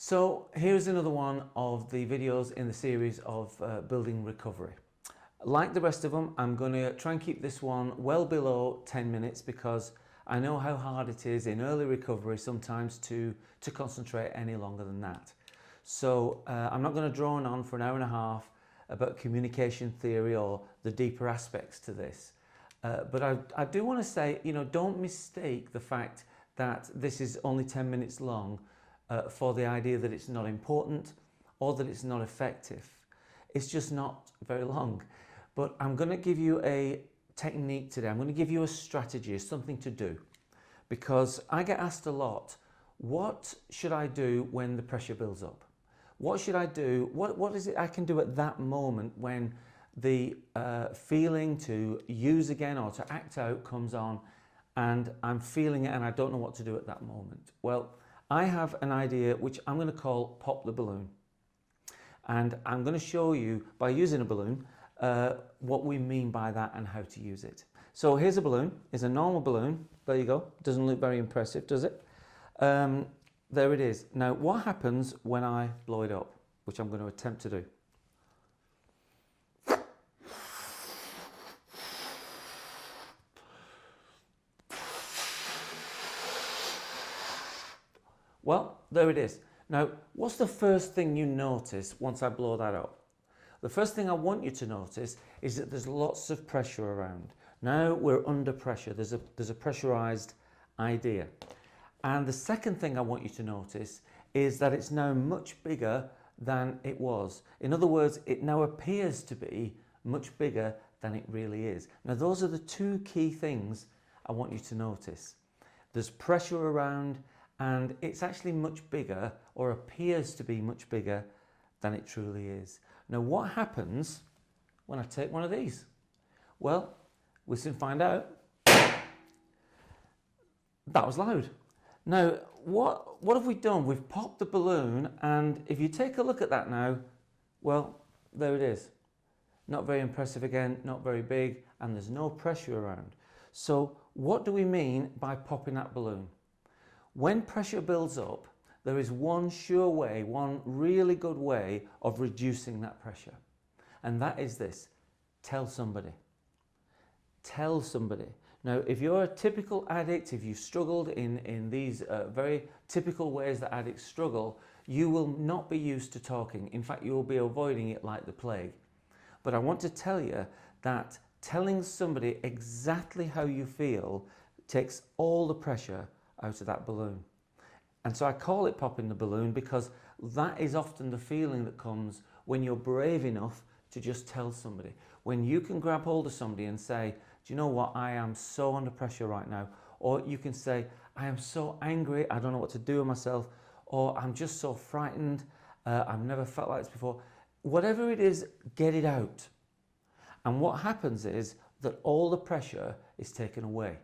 So here's another one of the videos in the series of building recovery. Like the rest of them, I'm going to try and keep this one well below 10 minutes because I know how hard it is in early recovery sometimes to concentrate any longer than that. So I'm not going to drone on for an hour and a half about communication theory or the deeper aspects to this. But I do want to say, don't mistake the fact that this is only 10 minutes long for the idea that it's not important or that it's not effective. It's just not very long. But I'm going to give you a technique today. I'm going to give you a strategy, something to do. Because I get asked a lot, what should I do when the pressure builds up? What should I do? What is it I can do at that moment when the feeling to use again or to act out comes on and I'm feeling it and I don't know what to do at that moment? Well, I have an idea which I'm going to call pop the balloon. And I'm going to show you by using a balloon what we mean by that and how to use it. So here's a balloon. It's a normal balloon. There you go. Doesn't look very impressive, does it? There it is. Now what happens when I blow it up, which I'm going to attempt to do. Well, there it is. Now, what's the first thing you notice once I blow that up? The first thing I want you to notice is that there's lots of pressure around. Now we're under pressure. There's a pressurized idea. And the second thing I want you to notice is that it's now much bigger than it was. In other words, it now appears to be much bigger than it really is. Now, those are the two key things I want you to notice. There's pressure around, and it's actually much bigger, or appears to be much bigger than it truly is. Now what happens when I take one of these? Well, we'll soon find out. That was loud. Now what have we done? We've popped the balloon, and if you take a look at that now, well, there it is. Not very impressive again, not very big, and there's no pressure around. So what do we mean by popping that balloon? When pressure builds up, there is one sure way, one really good way of reducing that pressure. And that is this: tell somebody. Tell somebody. Now, if you're a typical addict, if you've struggled in these very typical ways that addicts struggle, you will not be used to talking. In fact, you will be avoiding it like the plague. But I want to tell you that telling somebody exactly how you feel takes all the pressure out of that balloon. And so I call it popping the balloon because that is often the feeling that comes when you're brave enough to just tell somebody. When you can grab hold of somebody and say, do you know what, I am so under pressure right now. Or you can say, I am so angry, I don't know what to do with myself. Or I'm just so frightened, I've never felt like this before. Whatever it is, get it out. And what happens is that all the pressure is taken away.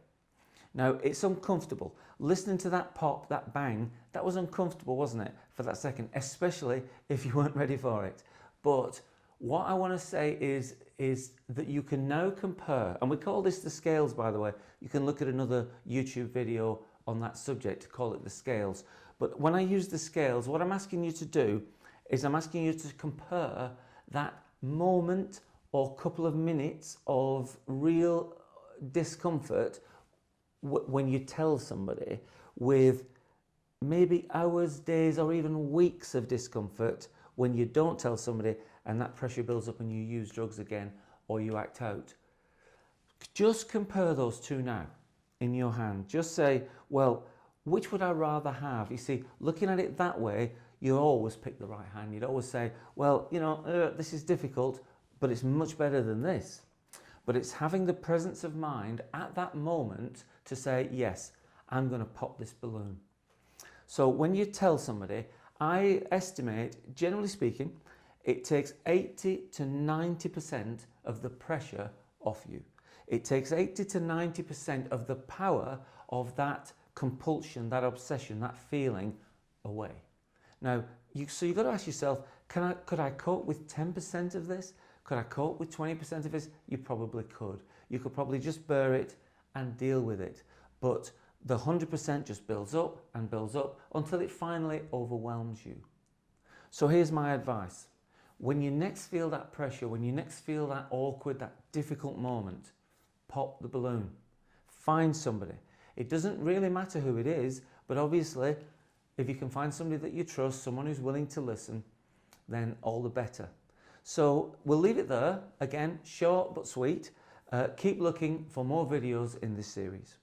Now, it's uncomfortable. Listening to that pop, that bang, that was uncomfortable, wasn't it, for that second, especially if you weren't ready for it. But what I want to say is that you can now compare, and we call this the scales, by the way. You can look at another YouTube video on that subject to call it the scales. But when I use the scales, what I'm asking you to do is I'm asking you to compare that moment or couple of minutes of real discomfort when you tell somebody with maybe hours, days, or even weeks of discomfort when you don't tell somebody and that pressure builds up and you use drugs again or you act out. Just compare those two now in your hand. Just say, well, which would I rather have? You see, looking at it that way, you always pick the right hand. You'd always say, well, this is difficult, but it's much better than this. But it's having the presence of mind at that moment to say, yes, I'm going to pop this balloon. So when you tell somebody, I estimate, generally speaking, it takes 80 to 90% of the pressure off you. It takes 80 to 90% of the power of that compulsion, that obsession, that feeling away. Now, so you've got to ask yourself, could I cope with 10% of this? Could I cope with 20% of this? You probably could. You could probably just bear it and deal with it. But the 100% just builds up and builds up until it finally overwhelms you. So here's my advice. When you next feel that pressure, when you next feel that awkward, that difficult moment, pop the balloon. Find somebody. It doesn't really matter who it is, but obviously, if you can find somebody that you trust, someone who's willing to listen, then all the better. So we'll leave it there. Again, short but sweet. Keep looking for more videos in this series.